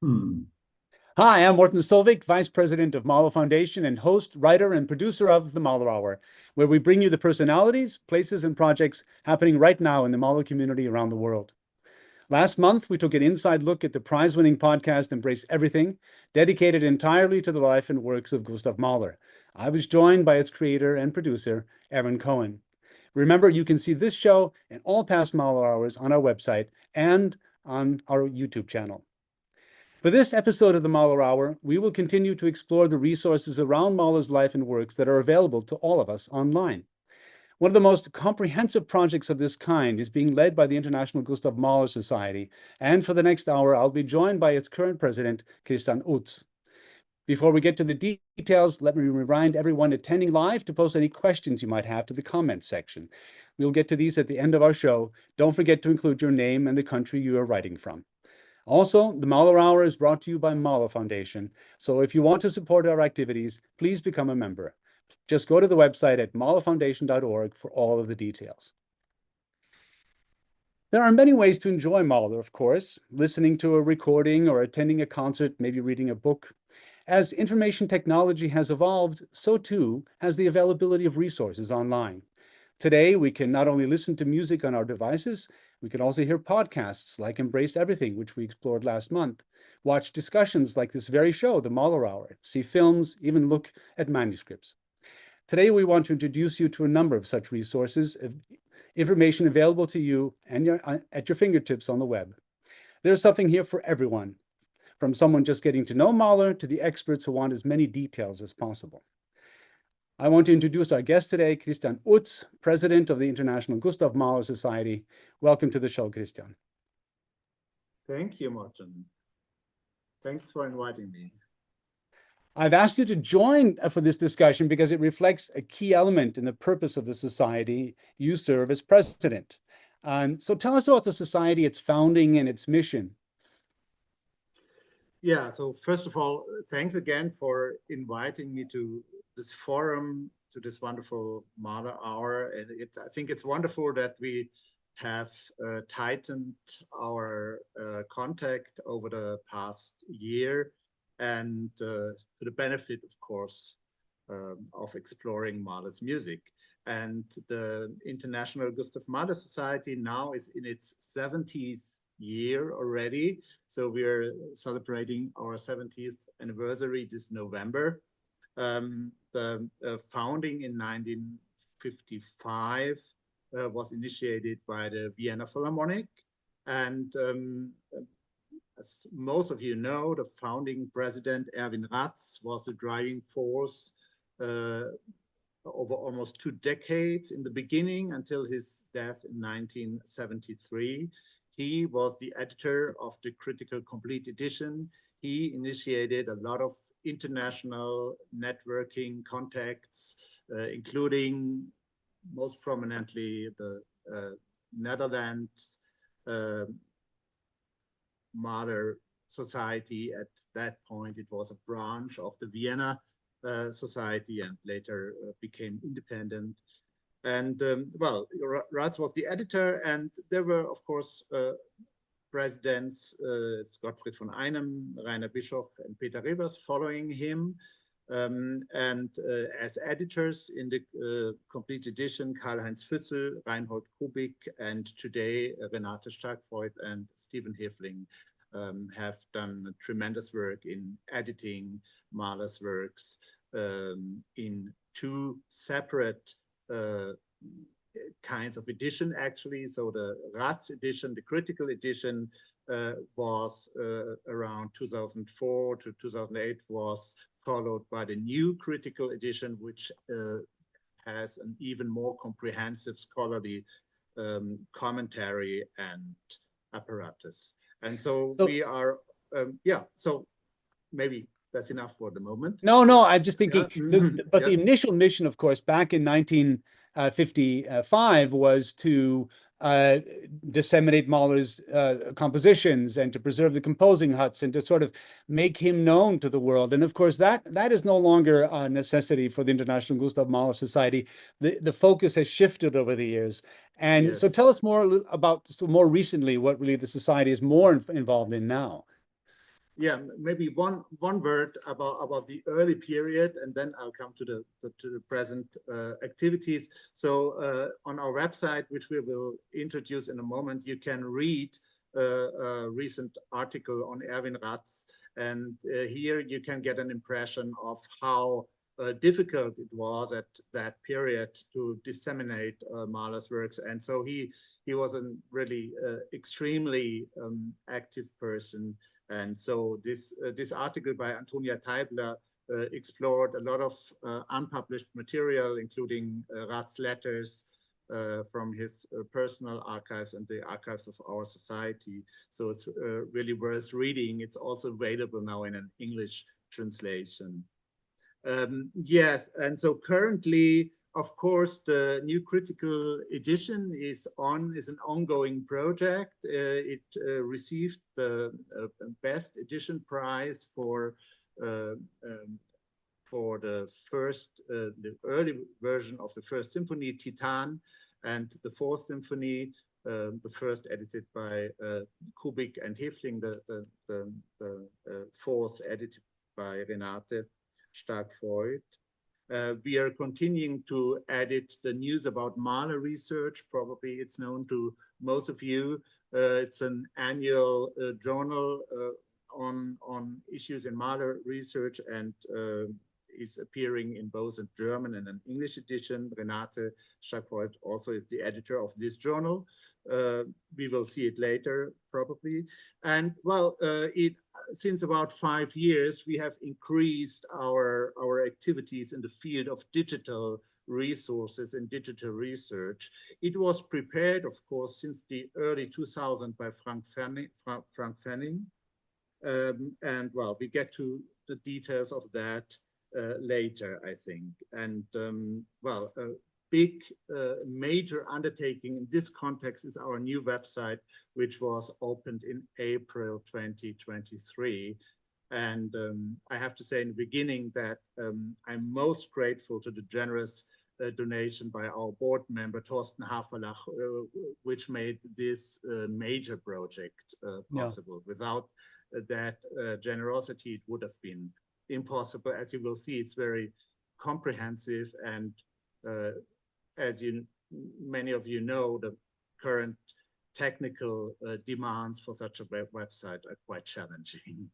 Hmm. Hi, I'm Morten Solvik, Vice President of Mahler Foundation and host, writer, and producer of the Mahler Hour, where we bring you the personalities, places, and projects happening right now in the Mahler community around the world. Last month, we took an inside look at the prize-winning podcast Embrace Everything, dedicated entirely to the life and works of Gustav Mahler. I was joined by its creator and producer, Aaron Cohen. Remember, you can see this show and all past Mahler Hours on our website and on our YouTube channel. For this episode of the Mahler Hour, we will continue to explore the resources around Mahler's life and works that are available to all of us online. One of the most comprehensive projects of this kind is being led by the International Gustav Mahler Society, and for the next hour, I'll be joined by its current president, Christian Utz. Before we get to the details, let me remind everyone attending live to post any questions you might have to the comments section. We'll get to these at the end of our show. Don't forget to include your name and the country you are writing from. Also, the Mahler Hour is brought to you by Mahler Foundation. So if you want to support our activities, please become a member. Just go to the website at mahlerfoundation.org for all of the details. There are many ways to enjoy Mahler, of course, listening to a recording or attending a concert, maybe reading a book. As information technology has evolved, so too has the availability of resources online. Today, we can not only listen to music on our devices, we can also hear podcasts like Embrace Everything, which we explored last month, watch discussions like this very show, the Mahler Hour, see films, even look at manuscripts. Today, we want to introduce you to a number of such resources, information available to you and at your fingertips on the web. There's something here for everyone, from someone just getting to know Mahler to the experts who want as many details as possible. I want to introduce our guest today, Christian Utz, President of the International Gustav Mahler Society. Welcome to the show, Christian. Thank you, Morten. Thanks for inviting me. I've asked you to join for this discussion because it reflects a key element in the purpose of the society. You serve as president. So tell us about the society, its founding, and its mission. Yeah, so first of all, thanks again for inviting me to this forum, to this wonderful Mahler Hour. And I think it's wonderful that we have tightened our contact over the past year, and to the benefit, of course, of exploring Mahler's music. And the International Gustav Mahler Society now is in its 70th year already. So we're celebrating our 70th anniversary this November. The founding in 1955 was initiated by the Vienna Philharmonic. And as most of you know, the founding president, Erwin Ratz, was the driving force over almost 2 decades in the beginning until his death in 1973. He was the editor of the Critical Complete Edition. He initiated a lot of international networking contacts, including most prominently the Netherlands Mahler Society. At that point, it was a branch of the Vienna Society and later became independent. And well, Ratz was the editor, and there were, of course, presidents, Gottfried von Einem, Rainer Bischoff, and Peter Revers following him. And as editors in the complete edition, Karl-Heinz Füssel, Reinhold Kubik, and today Renate Starkvoigt and Stephen Hefling have done tremendous work in editing Mahler's works in 2 separate kinds of edition, actually. So the Ratz edition, the critical edition, was around 2004 to 2008, was followed by the new critical edition, which has an even more comprehensive scholarly commentary and apparatus. And so we are, yeah, so maybe that's enough for the moment. No, I'm just thinking, but the Yeah. initial mission, of course, back in 1955 was to disseminate Mahler's compositions and to preserve the composing huts and to sort of make him known to the world. And of course, that is no longer a necessity for the International Gustav Mahler Society. The focus has shifted over the years. And Yes. so tell us more about, so more recently, what really the society is more involved in now. yeah, maybe one word about the early period, and then I'll come to the present activities. So on our website, which we will introduce in a moment, you can read a recent article on Erwin Ratz, and here you can get an impression of how difficult it was at that period to disseminate Mahler's works. And so he was a really extremely active person. And so this article by Antonia Teibler explored a lot of unpublished material, including Rath's letters from his personal archives and the archives of our society. So it's really worth reading. It's also available now in an English translation. Yes, and so currently, of course, the new critical edition is an ongoing project. It received the best edition prize for the early version of the first symphony, Titan, and the fourth symphony, the first edited by Kubik and Hefling, the fourth edited by Renate Stark-Freud. We are continuing to edit the news about Mahler research. Probably it's known to most of you. It's an annual journal on issues in Mahler research, and is appearing in both a German and an English edition. Renate Stark-Freud also is the editor of this journal. We will see it later, probably. And well, since about 5 years, we have increased our activities in the field of digital resources and digital research. It was prepared, of course, since the early 2000s by Frank Fanning. And well, we get to the details of that later, I think. And well, a big major undertaking in this context is our new website, which was opened in April 2023. And I have to say in the beginning that I'm most grateful to the generous donation by our board member, Thorsten Haferlach, which made this major project possible. Yeah. Without that generosity, it would have been impossible. As you will see, it's very comprehensive, and as many of you know, the current technical demands for such a website are quite challenging.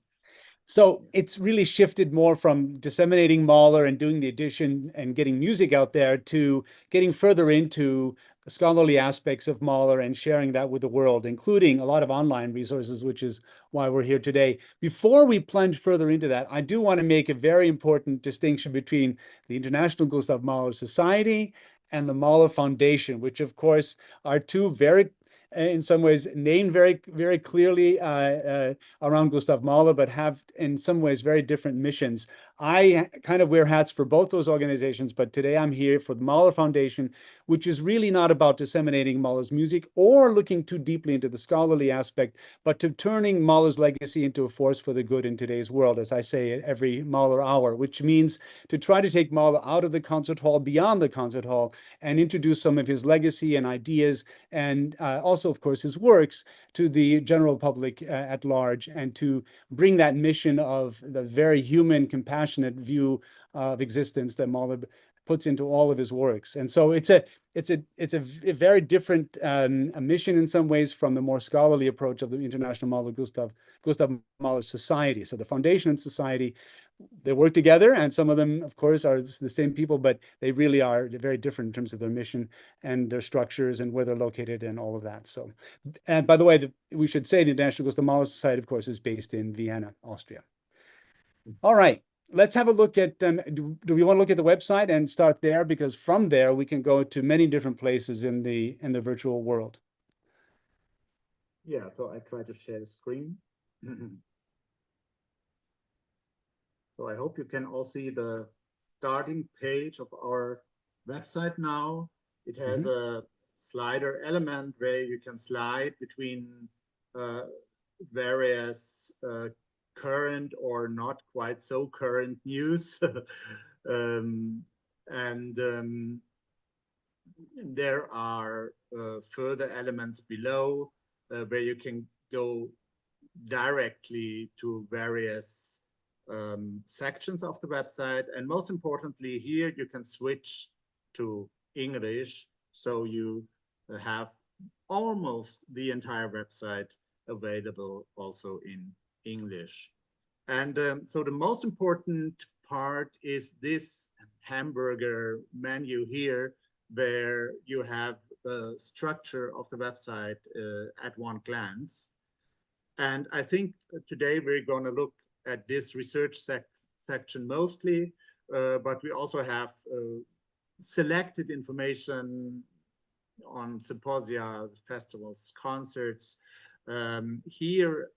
So it's really shifted more from disseminating Mahler and doing the edition and getting music out there to getting further into the scholarly aspects of Mahler and sharing that with the world, including a lot of online resources, which is why we're here today. Before we plunge further into that, I do want to make a very important distinction between the International Gustav Mahler Society and the Mahler Foundation, which of course are two very in some ways named very, very clearly around Gustav Mahler, but have in some ways very different missions. I kind of wear hats for both those organizations, but today I'm here for the Mahler Foundation, which is really not about disseminating Mahler's music or looking too deeply into the scholarly aspect, but to turning Mahler's legacy into a force for the good in today's world, as I say at every Mahler Hour, which means to try to take Mahler out of the concert hall, beyond the concert hall, and introduce some of his legacy and ideas, and also, of course, his works to the general public at large, and to bring that mission of the very human, compassionate view of existence that Mahler puts into all of his works. And so it's a very different a mission in some ways from the more scholarly approach of the International Mahler Gustav Mahler Society. So the foundation and society, they work together, and some of them, of course, are the same people, but they really are very different in terms of their mission and their structures and where they're located and all of that. So, and by the way, we should say the International Gustav Mahler Society, of course, is based in Vienna, Austria. All right. Let's have a look at, do we want to look at the website and start there? Because from there, we can go to many different places in the virtual world. Yeah, so I try to share the screen. So I hope you can all see the starting page of our website now. It has a slider element where you can slide between various current or not quite so current news. There are further elements below where you can go directly to various sections of the website. And most importantly, here you can switch to English. So you have almost the entire website available also in English. And so the most important part is this hamburger menu here, where you have the structure of the website at one glance. And I think today we're going to look at this research section mostly, but we also have selected information on symposia, festivals, concerts. Here,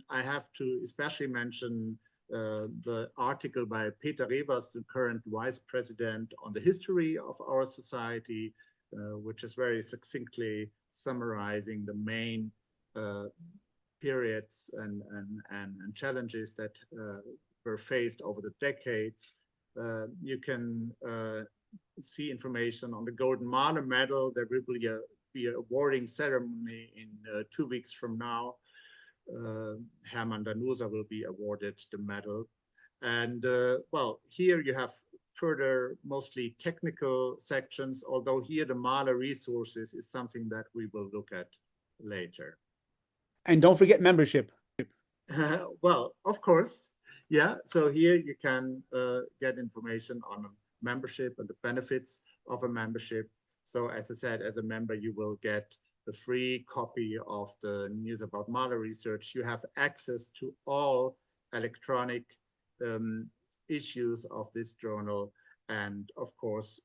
I have to especially mention the article by Peter Revers, the current vice president, on the history of our society, which is very succinctly summarizing the main periods and challenges that were faced over the decades. You can see information on the Golden Mahler Medal. There will be a awarding ceremony in 2 weeks from now. Hermann Danusa will be awarded the medal. And well, here you have further mostly technical sections, although here the Mahler resources is something that we will look at later. And don't forget membership. Well, of course, yeah. So here you can get information on membership and the benefits of a membership. So as I said, as a member, you will get the free copy of the news about Mahler research. You have access to all electronic issues of this journal. And of course,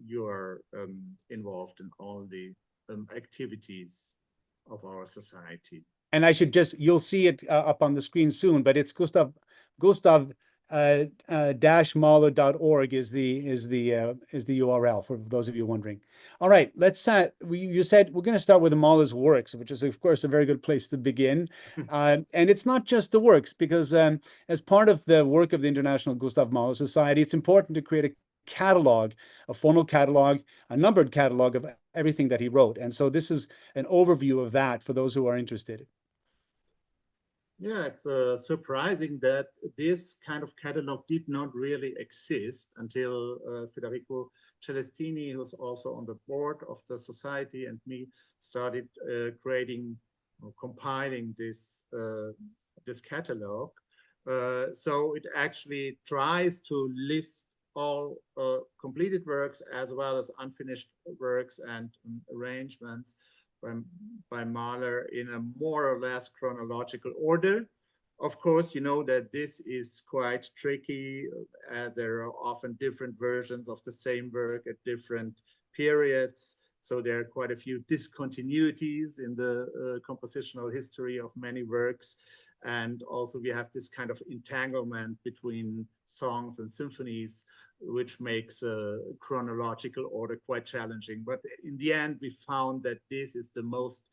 you are involved in all the activities of our society. And I should just, you'll see it up on the screen soon, but it's Gustav Mahler.org is the URL for those of you wondering. All right, let's you said we're going to start with the Mahler's works, which is of course a very good place to begin. And it's not just the works, because as part of the work of the International Gustav Mahler Society, it's important to create a catalog, a formal catalog, a numbered catalog of everything that he wrote. And so this is an overview of that for those who are interested. Yeah, it's surprising that this kind of catalog did not really exist until Federico Celestini, who's also on the board of the society, and me started creating or compiling this catalog. So it actually tries to list all completed works as well as unfinished works and arrangements by Mahler in a more or less chronological order. Of course, you know that this is quite tricky. There are often different versions of the same work at different periods. So there are quite a few discontinuities in the compositional history of many works. And also we have this kind of entanglement between songs and symphonies, which makes a chronological order quite challenging. But in the end, we found that this is the most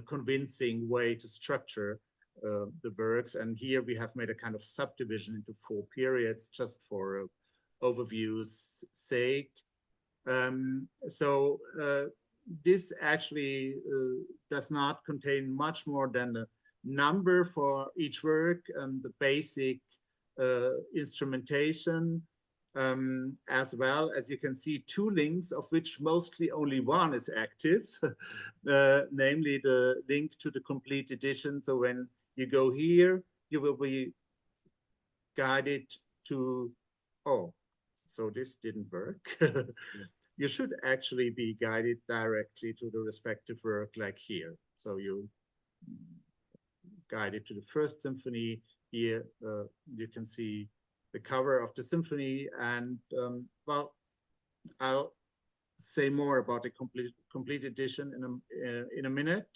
convincing way to structure the works. And here we have made a kind of subdivision into 4 periods just for overview's sake. So this actually does not contain much more than the number for each work and the basic instrumentation, as well as you can see 2 links, of which mostly only one is active, namely the link to the complete edition. So when you go here, you will be guided to, oh, so this didn't work. You should actually be guided directly to the respective work, like here. So you guided to the first symphony. Here you can see the cover of the symphony, and well, I'll say more about the complete edition in a minute.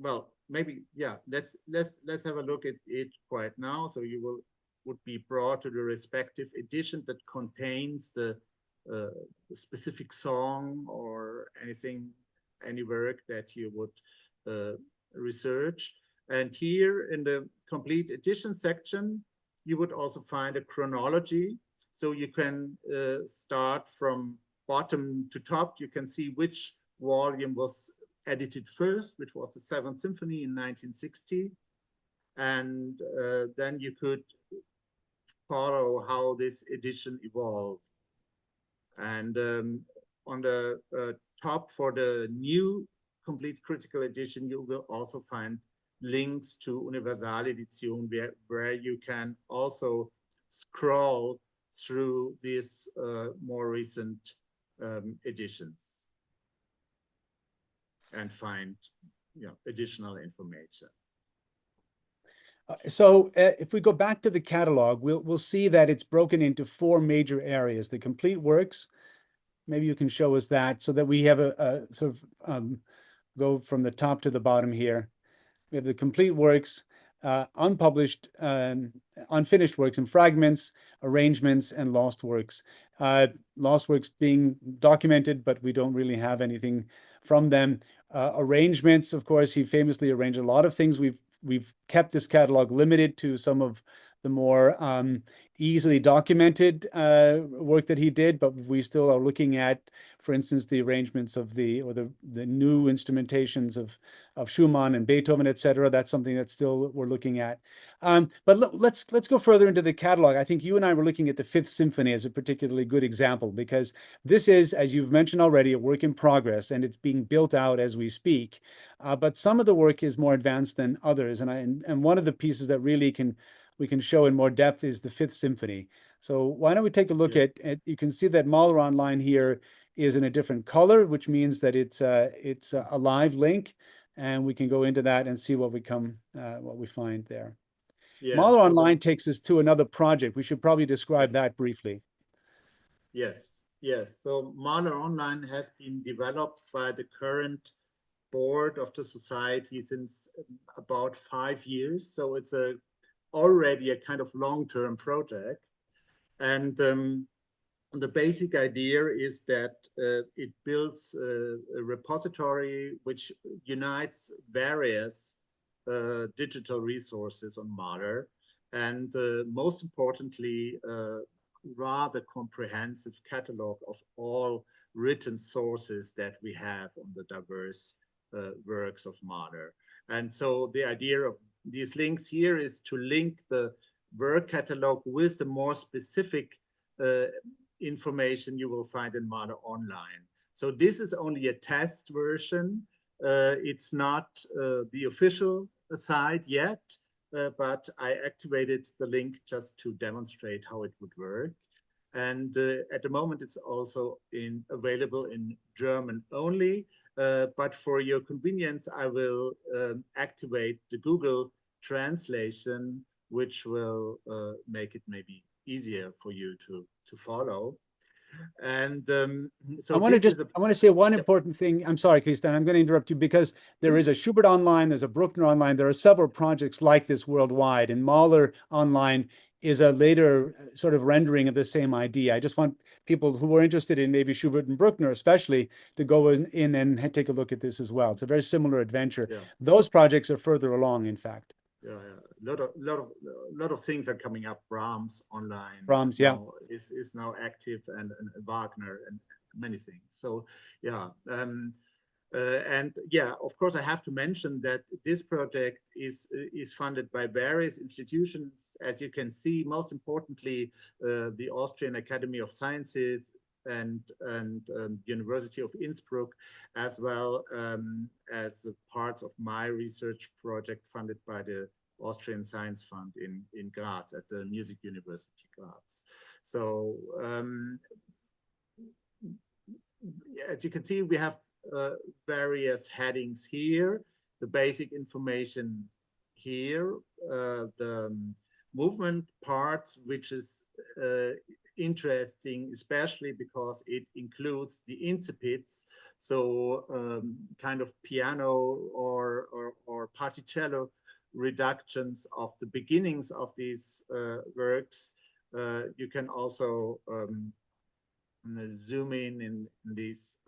Well, maybe, yeah, let's have a look at it quite now. So you would be brought to the respective edition that contains the specific song or any work that you would research. And here in the complete edition section, you would also find a chronology. So you can start from bottom to top. You can see which volume was edited first, which was the Seventh Symphony in 1960. And then you could follow how this edition evolved. And on the top for the new complete critical edition, you will also find links to Universaledition, where you can also scroll through these more recent editions and find additional information. So if we go back to the catalog, we'll see that it's broken into 4 major areas. The complete works, maybe you can show us that, so that we have a sort of go from the top to the bottom here. We have the complete works, unpublished, unfinished works and fragments, arrangements, and lost works. Lost works being documented, but we don't really have anything from them. Arrangements, of course, he famously arranged a lot of things. We've kept this catalog limited to some of the more easily documented work that he did, but we still are looking at, for instance, the arrangements of the new instrumentations of Schumann and Beethoven, etc. That's something that still we're looking at. But let's go further into the catalog. I think you and I were looking at the Fifth Symphony as a particularly good example, because this is, as you've mentioned already, a work in progress, and it's being built out as we speak. But some of the work is more advanced than others, and one of the pieces that really we can show in more depth is the Fifth Symphony. So why don't we take a look at you can see that Mahler Online here is in a different color, which means that it's a live link, and we can go into that and see what we find there. Yes, Mahler Online takes us to another project. We should probably describe that briefly. Yes. So Mahler Online has been developed by the current board of the society since about 5 years. So it's already a kind of long-term project. And the basic idea is that it builds a repository which unites various digital resources on Mahler, and most importantly, rather comprehensive catalog of all written sources that we have on the diverse works of Mahler. And so the idea of these links here is to link the work catalog with the more specific information you will find in Mahler Online. So this is only a test version. It's not the official site yet, but I activated the link just to demonstrate how it would work. And at the moment, it's also available in German only. But for your convenience, I will activate the Google translation, which will make it maybe easier for you to follow. And so I want to say one important thing. I'm sorry, Christian, I'm going to interrupt you, because there is a Schubert Online, there's a Bruckner Online, there are several projects like this worldwide, and Mahler Online is a later sort of rendering of the same idea. I just want people who are interested in maybe Schubert and Bruckner especially to go in and take a look at this as well. It's a very similar adventure. Yeah. Those projects are further along, in fact. Yeah. Lot of things are coming up. Brahms Online. Brahms, is now active, and Wagner and many things. So yeah. And yeah, of course, I have to mention that this project is funded by various institutions, as you can see. Most importantly, the Austrian Academy of Sciences and University of Innsbruck, as well as parts of my research project funded by the Austrian Science Fund in Graz at the Music University Graz. So as you can see, we have various headings here, the basic information here, the movement parts, which is interesting, especially because it includes the incipits, so kind of piano or particello reductions of the beginnings of these works. You can also zoom in these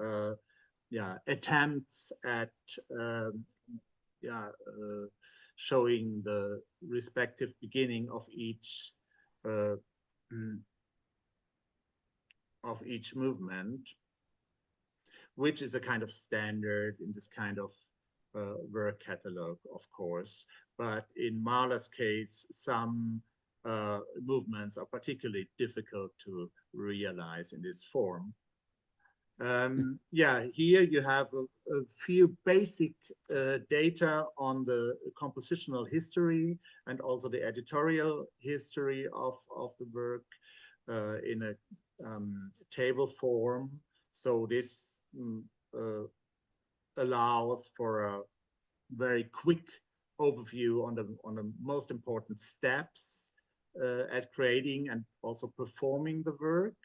attempts at showing the respective beginning of each movement. which is a kind of standard in this kind of work catalog, of course. But in Mahler's case, some movements are particularly difficult to realize in this form. Yeah, here you have a few basic data on the compositional history and also the editorial history of the work in a table form. So this allows for a very quick overview on the most important steps at creating and also performing the work.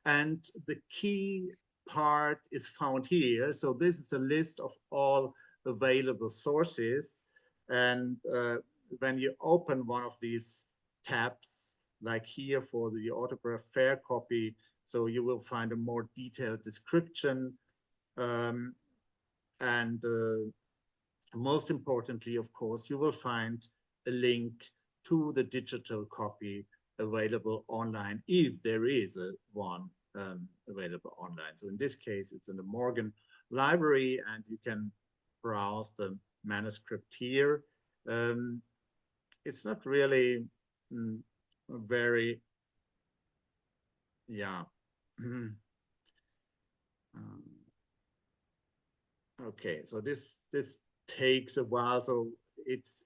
And the key part is found here. So this is a list of all available sources. And when you open one of these tabs, like here for the autograph fair copy, so you will find a more detailed description. And most importantly, of course, you will find a link to the digital copy available online, if there is one available online. So in this case, it's in the Morgan library, and you can browse the manuscript here. It's not really very, yeah. Okay, so this takes a while, so it's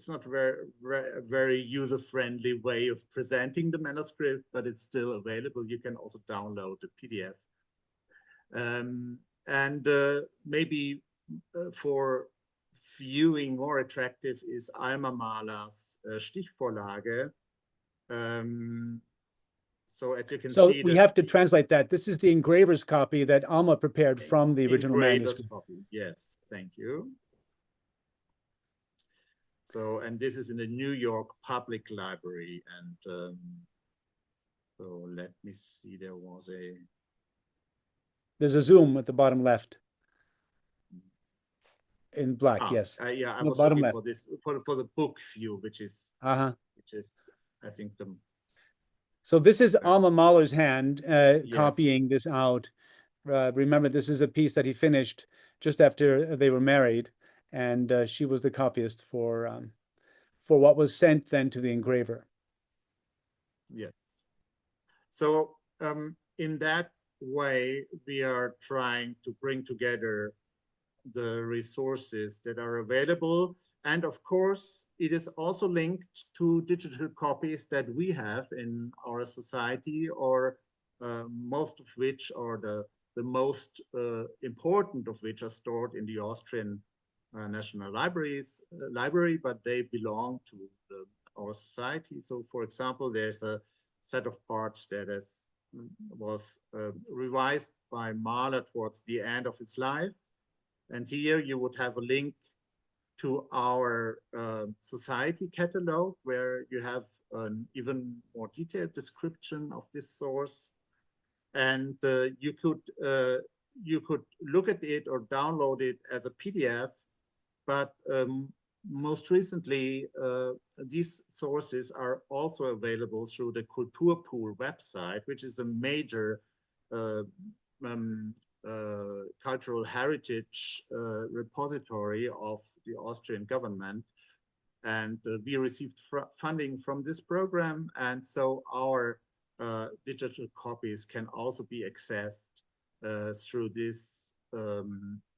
not very user-friendly way of presenting the manuscript, but it's still available. You can also download the PDF. And maybe for viewing more attractive is Alma Mahler's Stichvorlage. So as you can see, we have to translate that. This is the engraver's copy that Alma prepared from the original manuscript. Copy. Yes, thank you. So, and this is in the New York Public Library. And so let me see, there's a zoom at the bottom left. In black, yes. Yeah, I was looking for this, for the book view, which is, I think, So this is Alma Mahler's hand copying this out. Remember, this is a piece that he finished just after they were married, and she was the copyist for what was sent then to the engraver. Yes. So in that way, we are trying to bring together the resources that are available. And of course, it is also linked to digital copies that we have in our society, or most of which, or the most important of which, are stored in the Austrian National Library, but they belong to our society. So for example, there's a set of parts that was revised by Mahler towards the end of his life. And here you would have a link to our society catalog, where you have an even more detailed description of this source. And you could look at it or download it as a PDF, but most recently, these sources are also available through the Kulturpool website, which is a major cultural heritage repository of the Austrian government. And we received funding from this program. And so our digital copies can also be accessed through this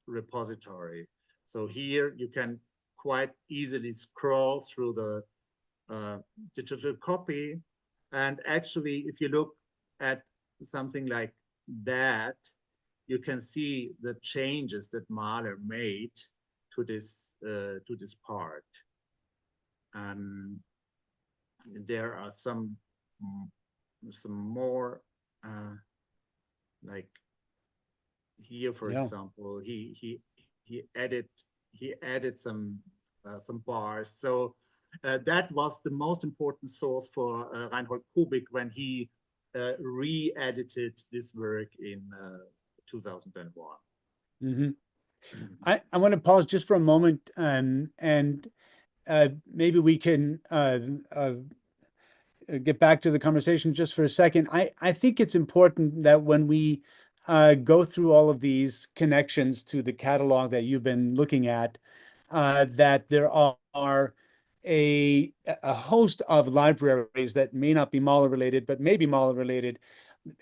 repository. So here you can quite easily scroll through the digital copy. And actually, if you look at something like that, you can see the changes that Mahler made to this part. And there are some more, like here, for example, he added some bars. So that was the most important source for Reinhold Kubik when he re-edited this work in 2001. Mm-hmm. I want to pause just for a moment, and maybe we can get back to the conversation just for a second. I think it's important that when we go through all of these connections to the catalog that you've been looking at, that there are a host of libraries that may not be Mahler related, but may be Mahler related.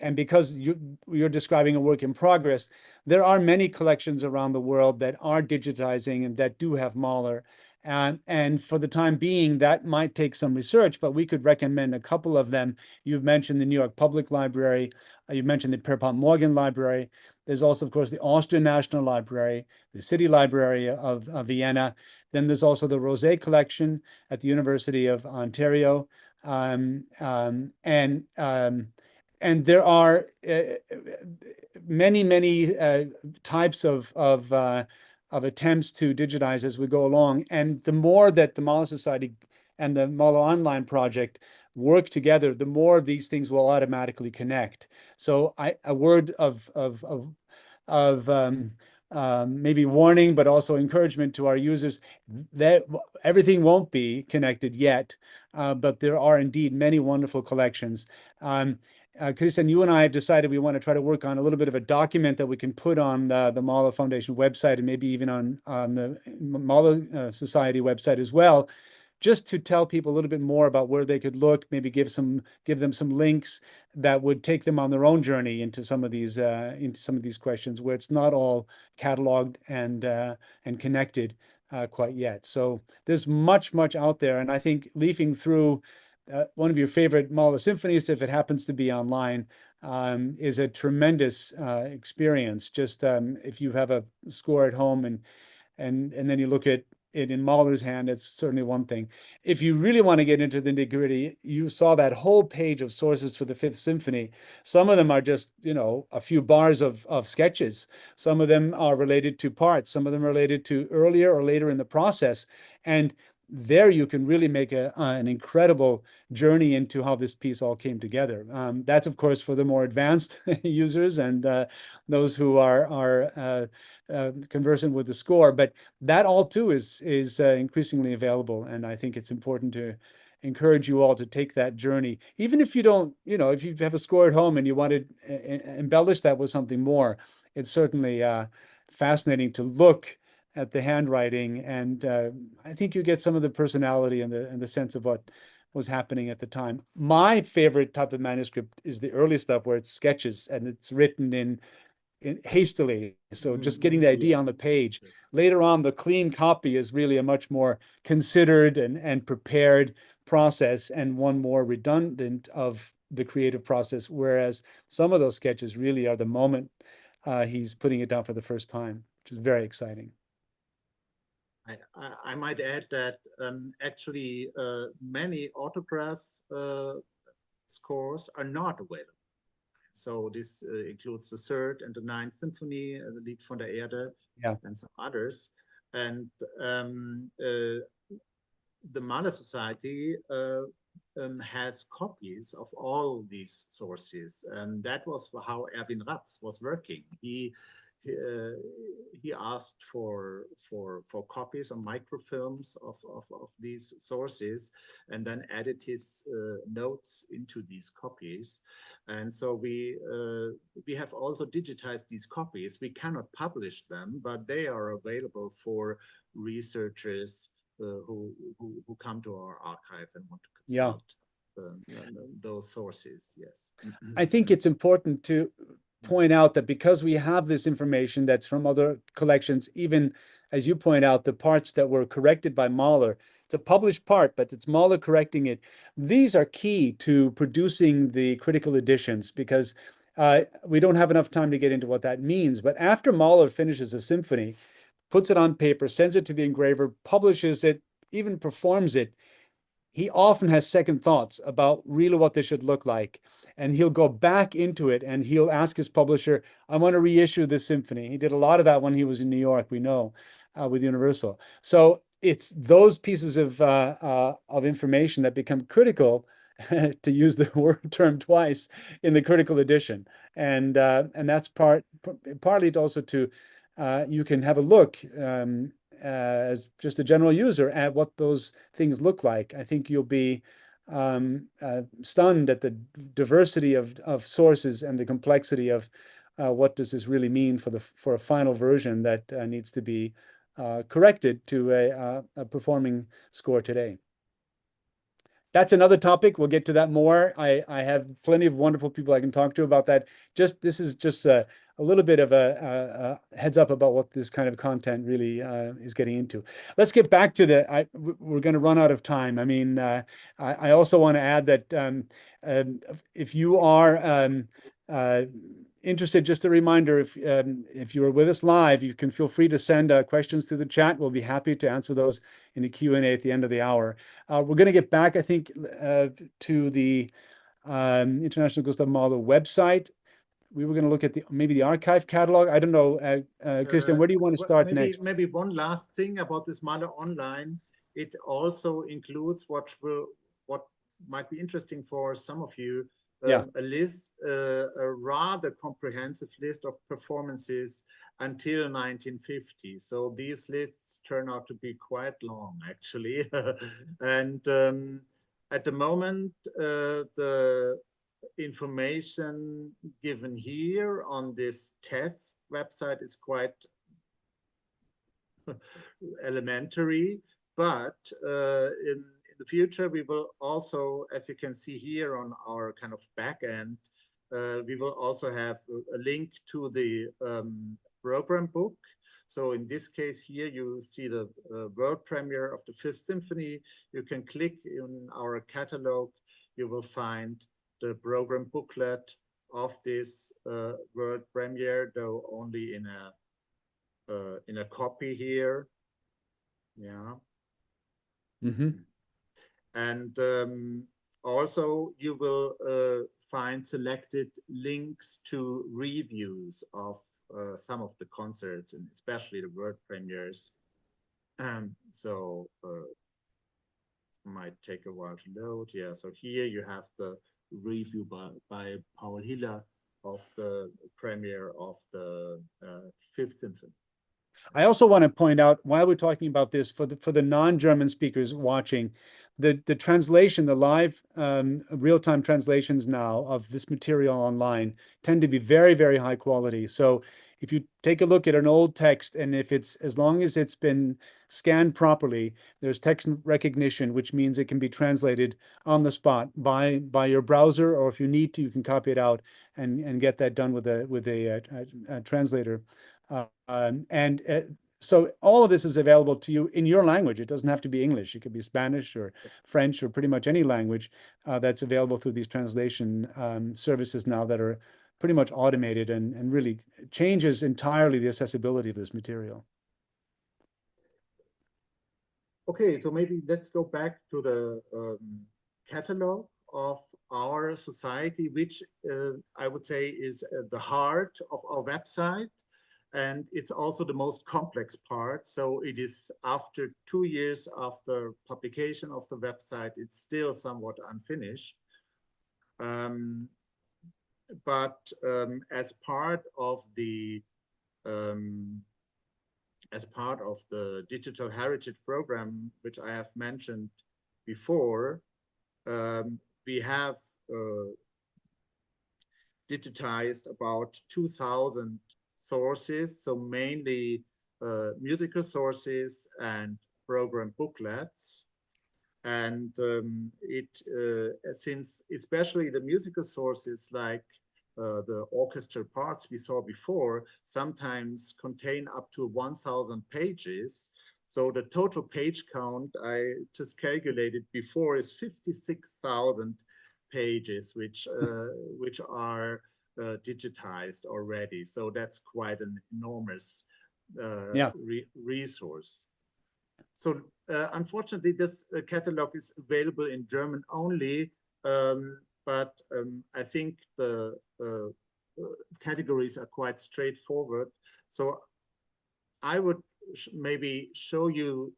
And because you're describing a work in progress, there are many collections around the world that are digitizing and that do have Mahler. And for the time being, that might take some research, but we could recommend a couple of them. You've mentioned the New York Public Library. You mentioned the Pierpont Morgan Library. There's also, of course, the Austrian National Library, the City Library of Vienna. Then there's also the Rosé Collection at the University of Ontario. And there are many types of attempts to digitize as we go along. And the more that the Mahler Society and the Mahler Online project work together, the more of these things will automatically connect. So a word of maybe warning, but also encouragement to our users that everything won't be connected yet, but there are indeed many wonderful collections. Christian, you and I have decided we want to try to work on a little bit of a document that we can put on the Mahler Foundation website and maybe even on the Mahler Society website as well, just to tell people a little bit more about where they could look, maybe give them some links that would take them on their own journey into some of these questions where it's not all cataloged and connected quite yet. So there's much out there, and I think leafing through one of your favorite Mahler symphonies, if it happens to be online, is a tremendous experience. Just if you have a score at home and then you look at it in Mahler's hand, it's certainly one thing. If you really want to get into the nitty-gritty, you saw that whole page of sources for the Fifth Symphony. Some of them are just, a few bars of sketches. Some of them are related to parts. Some of them are related to earlier or later in the process. And there you can really make an incredible journey into how this piece all came together. That's, of course, for the more advanced users and those who are conversant with the score. But that all, too, is increasingly available. And I think it's important to encourage you all to take that journey. Even if you don't, if you have a score at home and you want to embellish that with something more, it's certainly fascinating to look at the handwriting, and I think you get some of the personality and the sense of what was happening at the time. My favorite type of manuscript is the early stuff where it's sketches and it's written in hastily. So just getting the idea on the page. Later on, the clean copy is really a much more considered and prepared process, and one more redundant of the creative process, whereas some of those sketches really are the moment he's putting it down for the first time, which is very exciting. I might add that actually many autograph scores are not available. So this includes the Third and the Ninth Symphony, the Lied von der Erde, and some others. And the Mahler Society has copies of all these sources, and that was how Erwin Ratz was working. He asked for copies or microfilms of these sources, and then added his notes into these copies. And so we have also digitized these copies. We cannot publish them, but they are available for researchers who come to our archive and want to consult those sources. Yes, I think it's important to point out that because we have this information that's from other collections, even as you point out, the parts that were corrected by Mahler, it's a published part, but it's Mahler correcting it. These are key to producing the critical editions, because we don't have enough time to get into what that means. But after Mahler finishes a symphony, puts it on paper, sends it to the engraver, publishes it, even performs it, he often has second thoughts about really what this should look like. And he'll go back into it and he'll ask his publisher, I want to reissue this symphony. He did a lot of that when he was in New York, we know, with Universal. So it's those pieces of information that become critical, to use the word term twice, in the critical edition. And that's partly also to, you can have a look as just a general user at what those things look like. I think you'll be stunned at the diversity of sources and the complexity of what does this really mean for a final version that needs to be corrected to a performing score today. That's another topic. We'll get to that more. I have plenty of wonderful people I can talk to about that. This is just a little bit of a heads up about what this kind of content really is getting into. Let's get back to we're going to run out of time. I mean, I also want to add that if you are interested, just a reminder, if you are with us live, you can feel free to send questions through the chat. We'll be happy to answer those in the Q&A at the end of the hour. We're going to get back, I think, to the International Gustav Mahler website. We were going to look at maybe the archive catalog. I don't know, Christian, where do you want to start next? Maybe one last thing about this Mahler Online. It also includes what might be interesting for some of you. A list, a rather comprehensive list of performances until 1950. So these lists turn out to be quite long, actually. And at the moment, the information given here on this test website is quite elementary, but in the future, we will also, as you can see here on our kind of back end, we will also have a link to the program book. So in this case here, you see the world premiere of the Fifth Symphony. You can click in our catalog. You will find the program booklet of this world premiere, though only in a copy here. Yeah. Mm-hmm. And also you will find selected links to reviews of some of the concerts, and especially the world premieres. So it might take a while to load. Yeah, so here you have the review by Paul Hiller of the premiere of the Fifth Symphony. I also want to point out, while we're talking about this, for the non-German speakers watching, the translation, the live real-time translations now of this material online tend to be very, very high quality. So if you take a look at an old text, and if it's, as long as it's been scanned properly, there's text recognition, which means it can be translated on the spot by your browser, or if you need to, you can copy it out and get that done with a translator. So all of this is available to you in your language. It doesn't have to be English. It could be Spanish or French or pretty much any language that's available through these translation services now that are pretty much automated and really changes entirely the accessibility of this material. Okay, so maybe let's go back to the catalog of our society, which I would say is the heart of our website. And it's also the most complex part. So it is, after 2 years after publication of the website, it's still somewhat unfinished. But as part of the digital heritage program, which I have mentioned before, we have digitized about 2,000 sources, so mainly musical sources and program booklets. And since especially the musical sources, like the orchestral parts we saw before, sometimes contain up to 1,000 pages. So the total page count I just calculated before is 56,000 pages, which are digitized already. So that's quite an enormous resource. So unfortunately, this catalog is available in German only, but I think the categories are quite straightforward. So I would maybe show you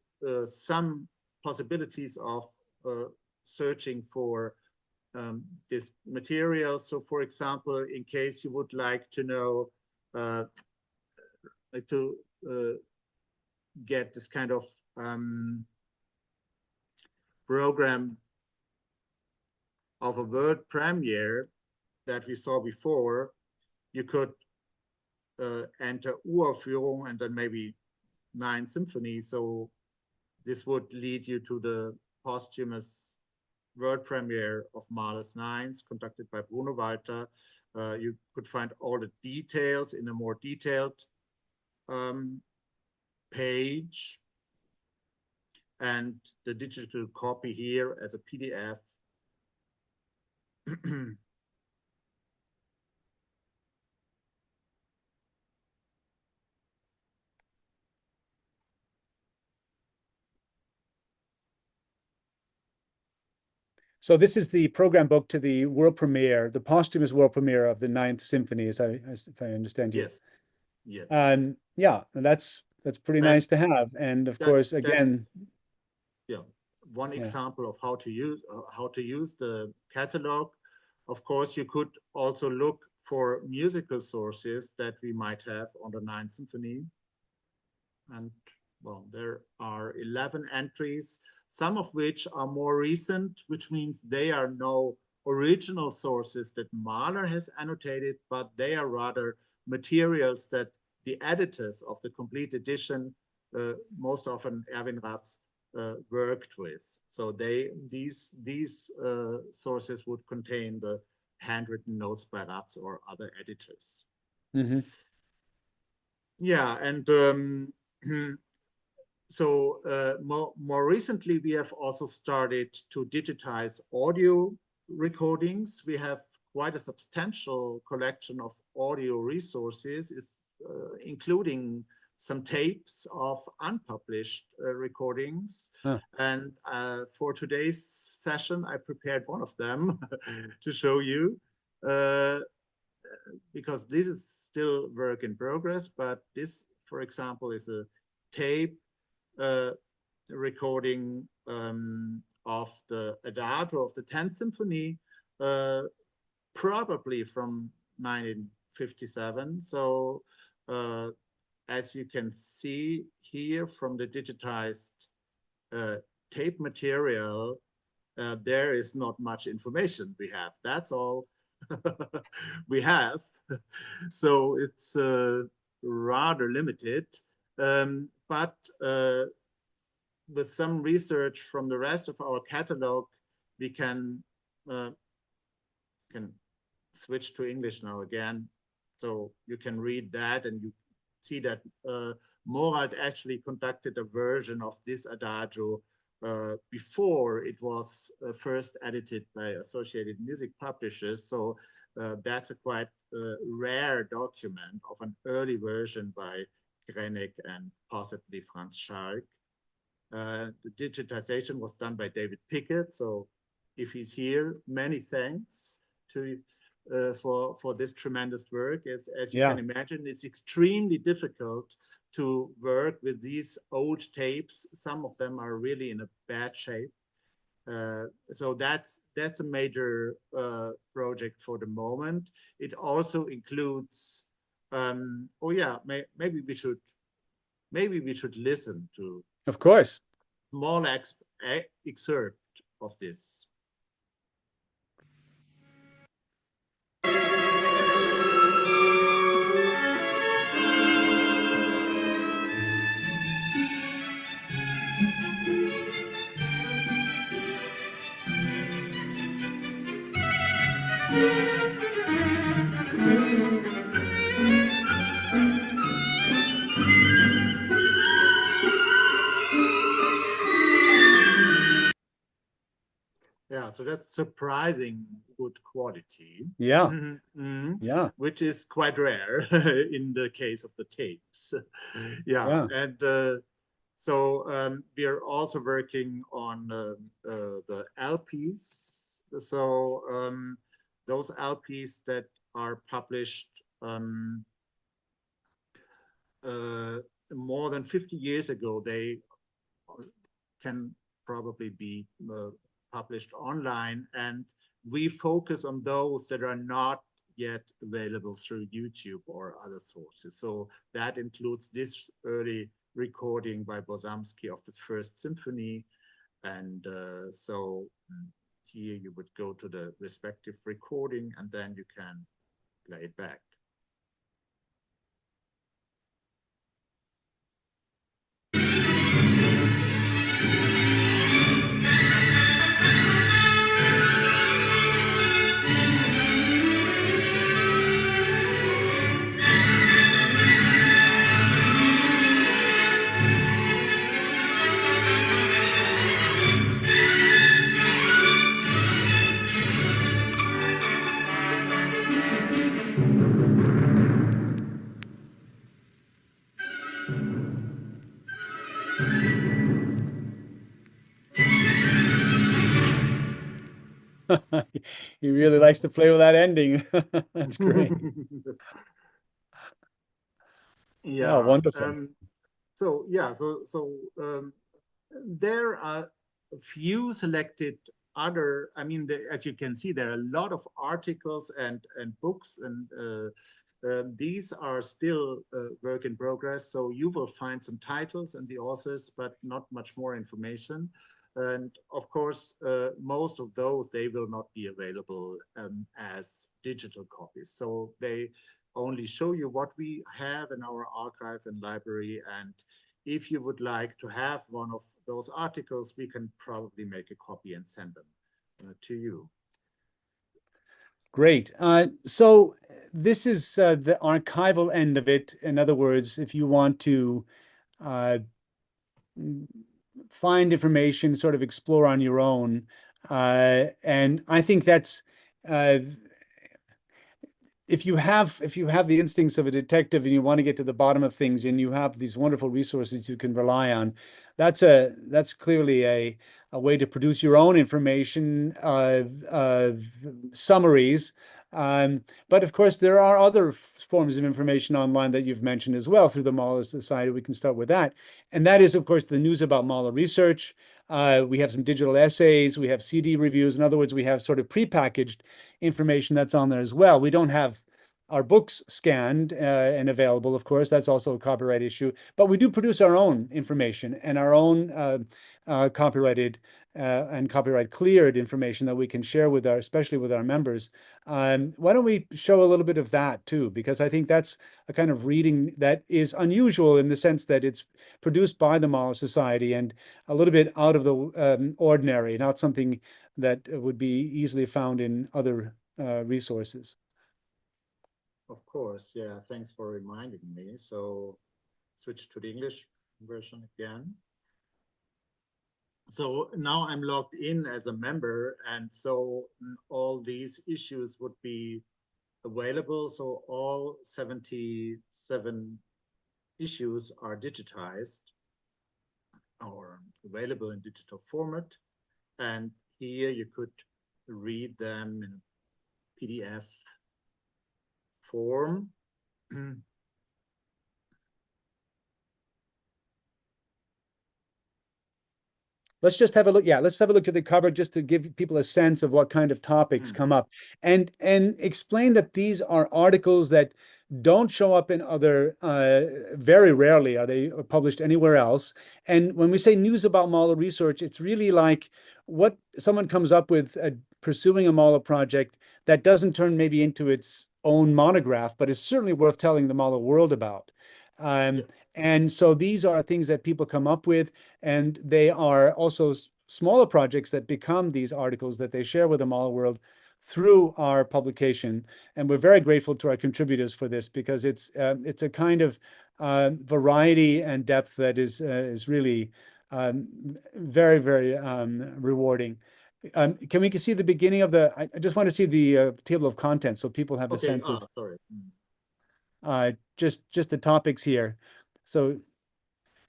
some possibilities of searching for this material. So for example, in case you would like to know, get this kind of program of a world premiere that we saw before, you could enter Uraufführung and then maybe Ninth Symphony. So this would lead you to the posthumous world premiere of Mahler's Nines, conducted by Bruno Walter. You could find all the details in a more detailed page, and the digital copy here as a PDF. So this is the program book to the world premiere, the posthumous world premiere of the Ninth Symphony, if I understand you. Yes, yes. Yeah, that's pretty nice to have. And of course, again, yeah, one example of how to use the catalog. Of course, you could also look for musical sources that we might have on the Ninth Symphony. And well, there are 11 entries, some of which are more recent, which means they are no original sources that Mahler has annotated, but they are rather materials that the editors of the complete edition, most often Erwin Ratz, worked with. So these sources would contain the handwritten notes by Ratz or other editors. Mm-hmm. Yeah, and so more recently, we have also started to digitize audio recordings. We have quite a substantial collection of audio resources, including some tapes of unpublished recordings. And for today's session, I prepared one of them to show you, because this is still work in progress, but this, for example, is a tape recording of the Adagio of the 10th Symphony, probably from 1957. So as you can see here from the digitized tape material, there is not much information we have. That's all we have. So it's rather limited. But with some research from the rest of our catalog, we can switch to English now again. So you can read that, and you see that Morad actually conducted a version of this Adagio before it was first edited by Associated Music Publishers. So that's a quite rare document of an early version by Grenek and possibly Franz Schalk. The digitization was done by David Pickett. So if he's here, many thanks to for this tremendous work. As you can imagine, it's extremely difficult to work with these old tapes. Some of them are really in a bad shape. So that's a major project for the moment. It also includes, oh yeah, maybe we should listen to, of course, small excerpt of this. Yeah, so that's surprising good quality. Yeah. Yeah. Which is quite rare in the case of the tapes. Yeah. And so we are also working on the LPs. So those LPs that are published more than 50 years ago, they can probably be published online, and we focus on those that are not yet available through YouTube or other sources. So that includes this early recording by Bosamsky of the First Symphony. And so here you would go to the respective recording, and then you can play it back. He really likes to play with that ending. That's great. Yeah. Oh, wonderful. So yeah, there are a few selected other. I mean, as you can see, there are a lot of articles and books, and these are still work in progress. So you will find some titles and the authors, but not much more information. And of course, most of those they will not be available as digital copies. So they only show you what we have in our archive and library. And if you would like to have one of those articles, we can probably make a copy and send them to you. Great. So this is the archival end of it. In other words, if you want to find information, sort of explore on your own, and I think that's if you have the instincts of a detective and you want to get to the bottom of things and you have these wonderful resources you can rely on, that's clearly a way to produce your own information, summaries. But of course, there are other forms of information online that you've mentioned as well through the Mahler Society. We can start with that. And that is, of course, the news about Mahler research. We have some digital essays. We have CD reviews. In other words, we have sort of prepackaged information that's on there as well. We don't have our books scanned and available, of course. That's also a copyright issue. But we do produce our own information and our own copyrighted and copyright cleared information that we can share with especially with our members. Why don't we show a little bit of that too? Because I think that's a kind of reading that is unusual in the sense that it's produced by the Mahler Society and a little bit out of the ordinary, not something that would be easily found in other resources. Of course, yeah, thanks for reminding me. So switch to the English version again. So now I'm logged in as a member, and so all these issues would be available. So all 77 issues are digitized or available in digital format. And here you could read them in PDF form. Let's just have a look. Yeah, let's have a look at the cover just to give people a sense of what kind of topics come up, and explain that these are articles that don't show up in other, very rarely are they published anywhere else. And when we say news about Mahler research, it's really like what someone comes up with pursuing a Mahler project that doesn't turn maybe into its own monograph, but is certainly worth telling the Mahler world about. Yeah. And so these are things that people come up with, and they are also smaller projects that become these articles that they share with the Mahler world through our publication. And we're very grateful to our contributors for this because it's a kind of variety and depth that is really very, very rewarding. Can we see the beginning of I just want to see the table of contents so people have a sense of sorry. just the topics here. So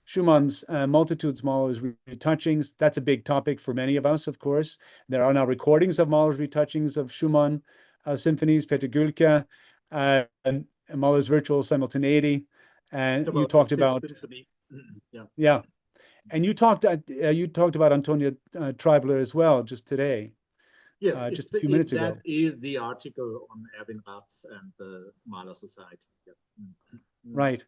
Schumann's multitudes, Mahler's retouchings. That's a big topic for many of us, of course. There are now recordings of Mahler's retouchings of Schumann symphonies, Peter Gülke, and Mahler's virtual simultaneity. And you talked about symphony. Yeah, and you talked about Antonia Treibler as well just today. Yes, just a few minutes ago. That is the article on Erwin Ratz and the Mahler Society. Yeah. Right.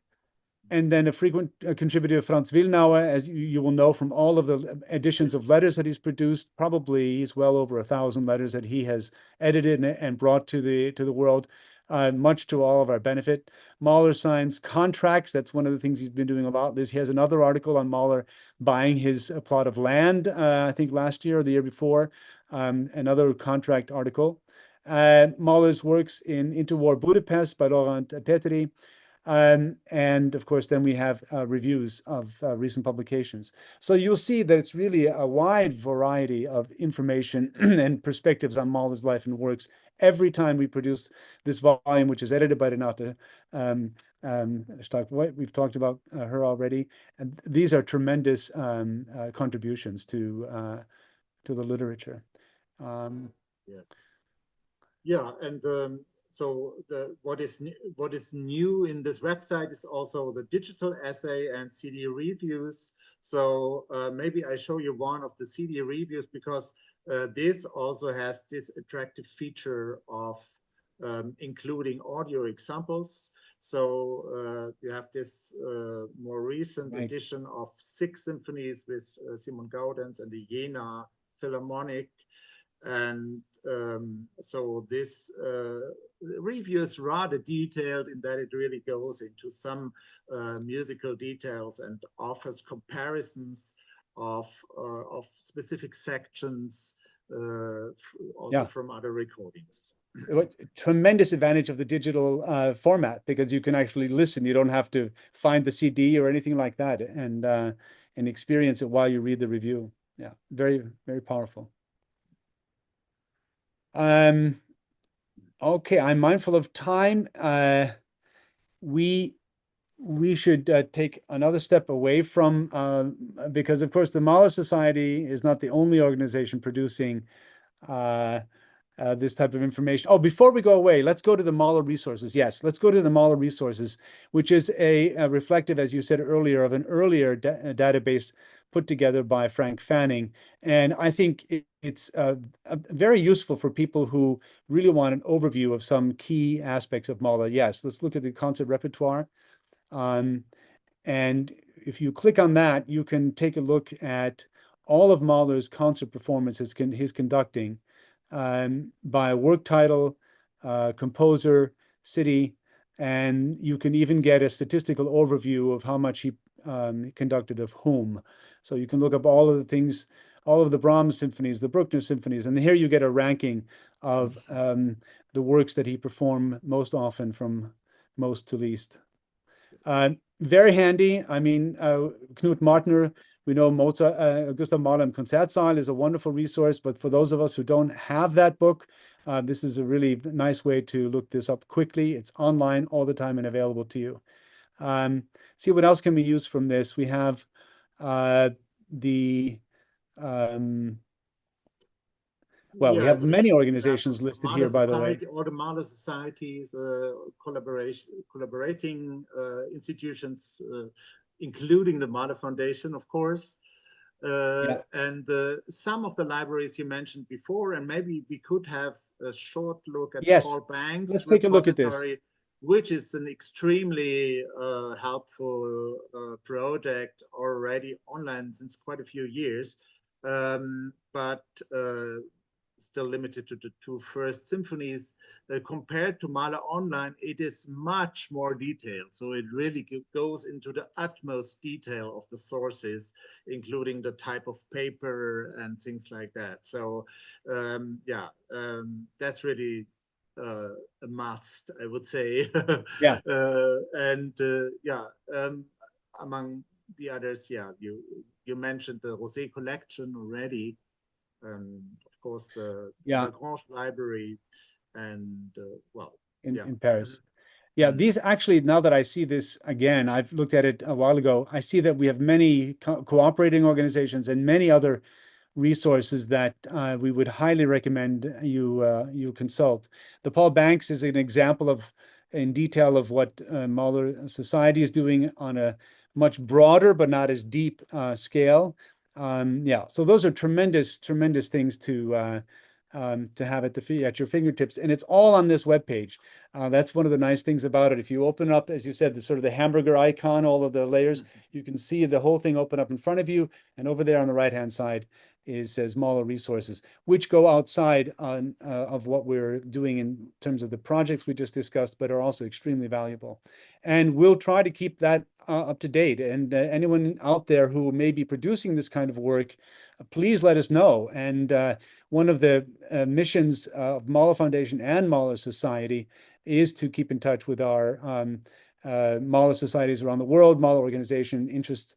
And then a frequent contributor, Franz Willnauer, as you will know from all of the editions of letters that he's produced. Probably he's well over 1,000 letters that he has edited and brought to the world, much to all of our benefit. Mahler signs contracts. That's one of the things he's been doing a lot. He has another article on Mahler buying his plot of land, I think last year or the year before, another contract article. Mahler's works in Interwar Budapest by Laurent Petri. And of course, then we have reviews of recent publications. So you'll see that it's really a wide variety of information and perspectives on Mahler's life and works every time we produce this volume, which is edited by Renate Stark-White. We've talked about her already. And these are tremendous contributions to the literature. Yes. Yeah, and so what is new in this website is also the digital essay and CD reviews. So maybe I show you one of the CD reviews, because this also has this attractive feature of including audio examples. So you have this more recent Right. edition of 6 symphonies with Simon Gaudens and the Jena Philharmonic. And so this review is rather detailed in that it really goes into some musical details and offers comparisons of specific sections, also Yeah. from other recordings. What tremendous advantage of the digital format, because you can actually listen. You don't have to find the CD or anything like that, and experience it while you read the review. Yeah, very, very powerful. Okay, I'm mindful of time. We should take another step away from, because of course the Mahler Society is not the only organization producing this type of information. Oh, before we go away, let's go to the Mahler resources. Yes, let's go to the Mahler resources, which is a reflective, as you said earlier, of an earlier database put together by Frank Fanning. And I think it's very useful for people who really want an overview of some key aspects of Mahler. Yes, let's look at the concert repertoire. And if you click on that, you can take a look at all of Mahler's concert performances he's conducting, by work title, composer, city, and you can even get a statistical overview of how much he conducted of whom. So you can look up all of the things, all of the Brahms symphonies, the Bruckner symphonies, and here you get a ranking of the works that he performed most often from most to least. Very handy. I mean, Knut Martner, we know Mozart, Gustav Mahler im Konzertsaal is a wonderful resource, but for those of us who don't have that book, this is a really nice way to look this up quickly. It's online all the time and available to you. See what else can we use from this. We have the well, we have many organizations listed here, by the way. All the Mahler societies, collaborating institutions, including the Mahler Foundation, of course. And some of the libraries you mentioned before, and maybe we could have a short look at Paul Banks' let's take a look at this, which is an extremely helpful project already online since quite a few years, but still limited to the 2 first symphonies. Compared to Mahler Online, it is much more detailed. So it really goes into the utmost detail of the sources, including the type of paper and things like that. So that's really a must, I would say. Yeah. Among the others, you mentioned the Rosé collection already. Of course, the Lagrange library, and in Paris. Yeah, these actually, now that I see this again, I've looked at it a while ago, I see that we have many cooperating organizations and many other resources that we would highly recommend you consult. The Paul Banks is an example in detail of what Mahler Society is doing on a much broader but not as deep scale. So those are tremendous things to have at your fingertips, and it's all on this webpage. That's one of the nice things about it. If you open up, as you said, the sort of the hamburger icon, all of the layers, you can see the whole thing open up in front of you, and over there on the right-hand side says Mahler resources, which go outside of what we're doing in terms of the projects we just discussed, but are also extremely valuable. And we'll try to keep that up to date. And anyone out there who may be producing this kind of work, please let us know. And one of the missions of Mahler Foundation and Mahler Society is to keep in touch with our Mahler societies around the world, Mahler organization interests.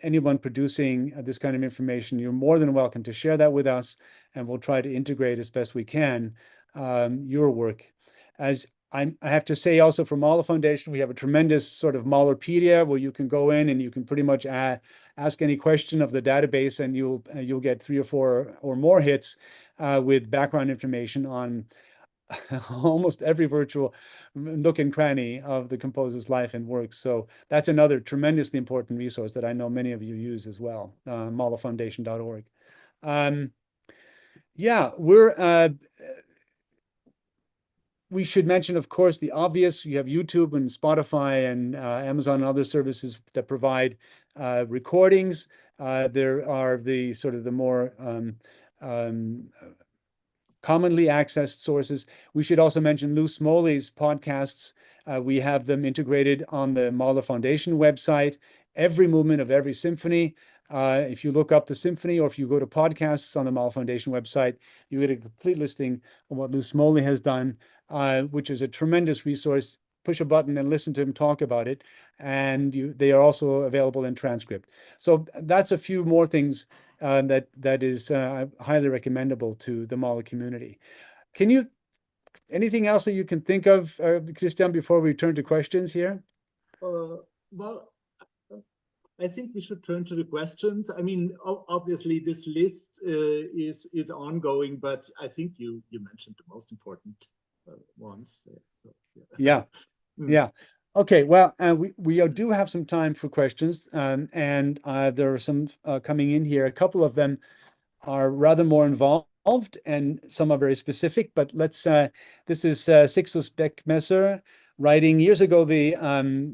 Anyone producing this kind of information, you're more than welcome to share that with us, and we'll try to integrate as best we can your work. As I have to say also, for Mahler Foundation, we have a tremendous sort of Mahlerpedia where you can go in and you can pretty much ask any question of the database, and you'll get 3 or 4 or more hits with background information on almost every virtual nook and cranny of the composer's life and work. So that's another tremendously important resource that I know many of you use as well, mahlerfoundation.org. Yeah, we should mention, of course, the obvious. You have YouTube and Spotify and Amazon and other services that provide recordings. There are the sort of the more commonly accessed sources. We should also mention Lou Smoley's podcasts. We have them integrated on the Mahler Foundation website. Every movement of every symphony. If you look up the symphony, or if you go to podcasts on the Mahler Foundation website, you get a complete listing of what Lou Smoley has done, which is a tremendous resource. Push a button and listen to him talk about it. And they are also available in transcript. So that's a few more things that is highly recommendable to the Mahler community. Anything else that you can think of, Christian, before we turn to questions here? Well, I think we should turn to the questions. I mean, obviously this list is ongoing, but I think you mentioned the most important ones. So, yeah. Yeah. Okay, well, we do have some time for questions, and there are some coming in here. A couple of them are rather more involved, and some are very specific. But let's. This is Sixtus Beck-Messer writing. Years ago, the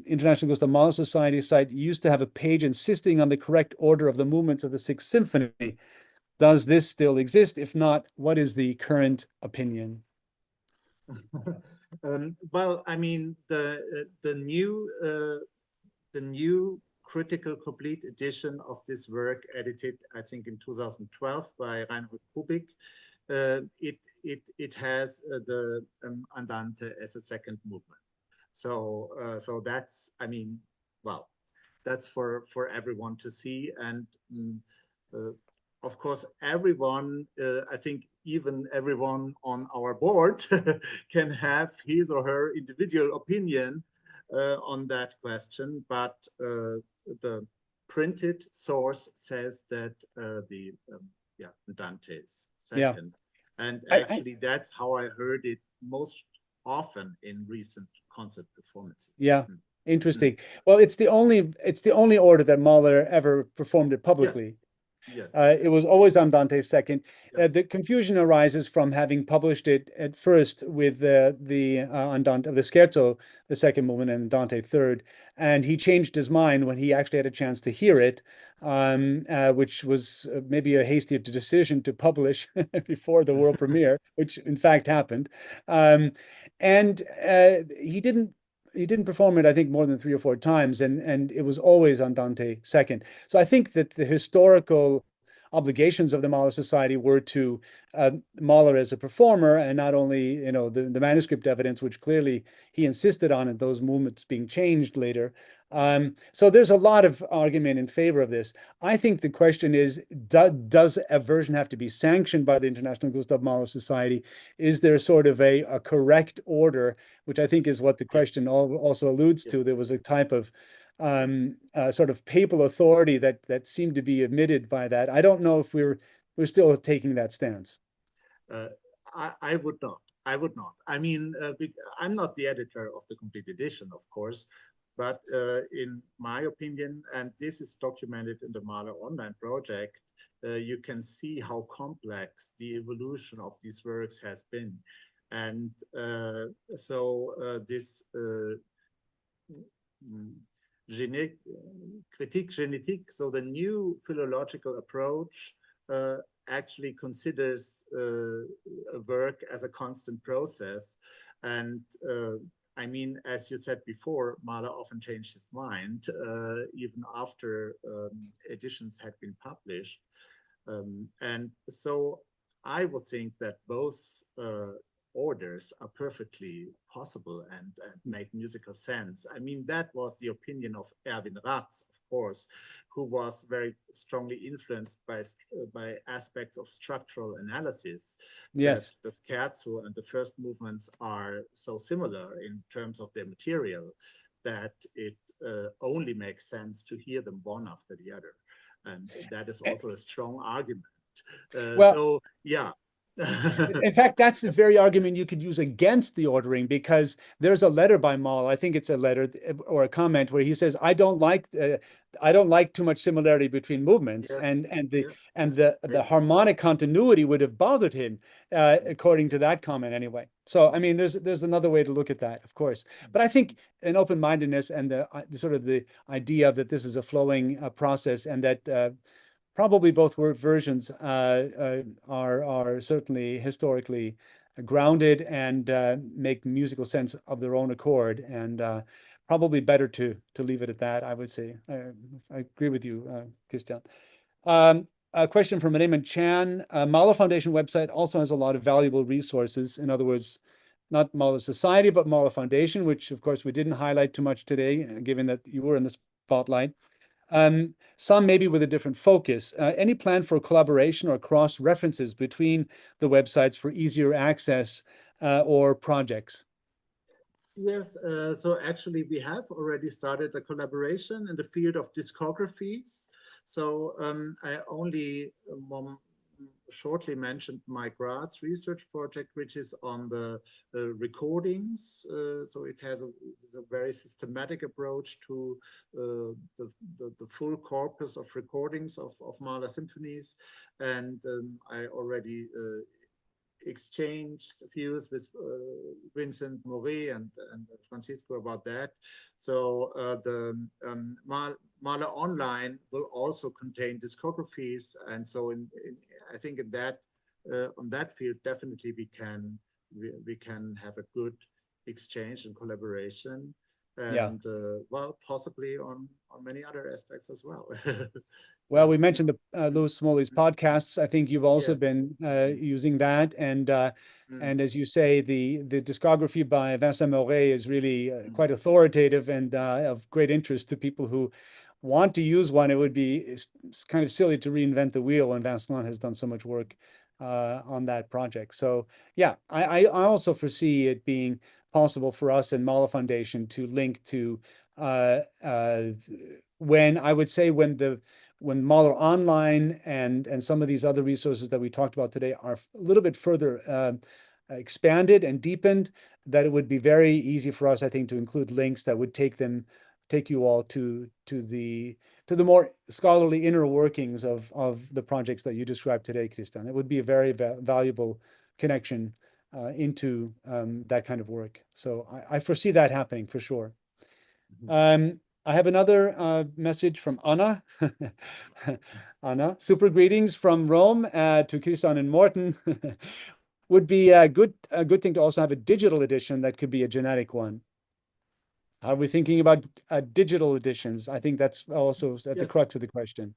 International Gustav Mahler Society site used to have a page insisting on the correct order of the movements of the Sixth Symphony. Does this still exist? If not, what is the current opinion? Well, I mean, the new critical complete edition of this work, edited I think in 2012 by Reinhold Kubik, it has the Andante as a second movement. So so that's, I mean, well, that's for everyone to see. And of course, everyone, I think even everyone on our board can have his or her individual opinion on that question, but the printed source says that the Dante is second. Yeah. And actually that's how I heard it most often in recent concert performances. Yeah. Interesting. Well, it's the only order that Mahler ever performed it publicly. Yes. Yes. It was always Andante's second. Yeah. The confusion arises from having published it at first with the Andante, the Scherzo, the second movement, and Andante third, and he changed his mind when he actually had a chance to hear it, which was maybe a hasty decision to publish before the world premiere, which in fact happened, and he didn't perform it, I think, more than 3 or 4 times, and it was always Andante second. So I think that the historical obligations of the Mahler Society were to Mahler as a performer, and not only, you know, the manuscript evidence, which clearly he insisted on, and those movements being changed later. So there's a lot of argument in favor of this. I think the question is, does a version have to be sanctioned by the International Gustav Mahler Society? Is there sort of a correct order, which I think is what the question also alludes to? There was a type of sort of papal authority that seemed to be admitted by that. I don't know if we're still taking that stance. I would not. I would not. I mean, I'm not the editor of the complete edition, of course, but in my opinion, and this is documented in the Mahler Online project, you can see how complex the evolution of these works has been. And so this critique génétique, so the new philological approach actually considers a work as a constant process. And I mean, as you said before, Mahler often changed his mind even after editions had been published. And so I would think that both orders are perfectly possible and make musical sense. I mean, that was the opinion of Erwin Ratz, of course, who was very strongly influenced by aspects of structural analysis. Yes. That the scherzo and the first movements are so similar in terms of their material that it only makes sense to hear them one after the other. And that is also a strong argument. So, yeah. In fact, that's the very argument you could use against the ordering, because there's a letter by Mahler, I think it's a letter or a comment, where he says, I don't like too much similarity between movements, Yes, and yeah, the great. harmonic continuity would have bothered him, according to that comment anyway. So I mean, there's another way to look at that, of course. But I think an open-mindedness and the sort of the idea that this is a flowing process, and that probably both versions are certainly historically grounded and make musical sense of their own accord, and probably better to leave it at that, I would say. I agree with you, Christian. A question from Raymond Chan. Mahler Foundation website also has a lot of valuable resources. In other words, not Mahler Society, but Mahler Foundation, which of course we didn't highlight too much today, given that you were in the spotlight. Some maybe with a different focus. Any plan for collaboration or cross references between the websites for easier access or projects? Yes, so actually we have already started a collaboration in the field of discographies. So I only shortly mentioned my Graz research project, which is on the recordings. So it has a very systematic approach to the full corpus of recordings of Mahler symphonies. And I already exchanged views with Vincent Maury and Francisco about that. So the Mahler Online will also contain discographies, and so I think in that on that field definitely we can have a good exchange and collaboration, Yeah. and well, possibly on many other aspects as well. Well, we mentioned the Louis Smoley's podcasts. I think you've also Yes. been using that, Mm, and as you say, the discography by Vincent Maury is really mm, quite authoritative and of great interest to people who want to use one. It would be it's kind of silly to reinvent the wheel when Vincent has done so much work on that project. So yeah, I also foresee it being possible for us and Mahler Foundation to link to uh, uh, when I would say when Mahler Online and some of these other resources that we talked about today are a little bit further expanded and deepened, that it would be very easy for us, I think, to include links that would take you all to the more scholarly inner workings of the projects that you described today, Christian. It would be a very valuable connection into that kind of work. So I foresee that happening for sure. mhm. I have another message from Anna. Anna, super greetings from Rome to Christian and Morten. Would be a good thing to also have a digital edition that could be a genetic one. Are we thinking about digital editions? I think that's also at the Yes, crux of the question.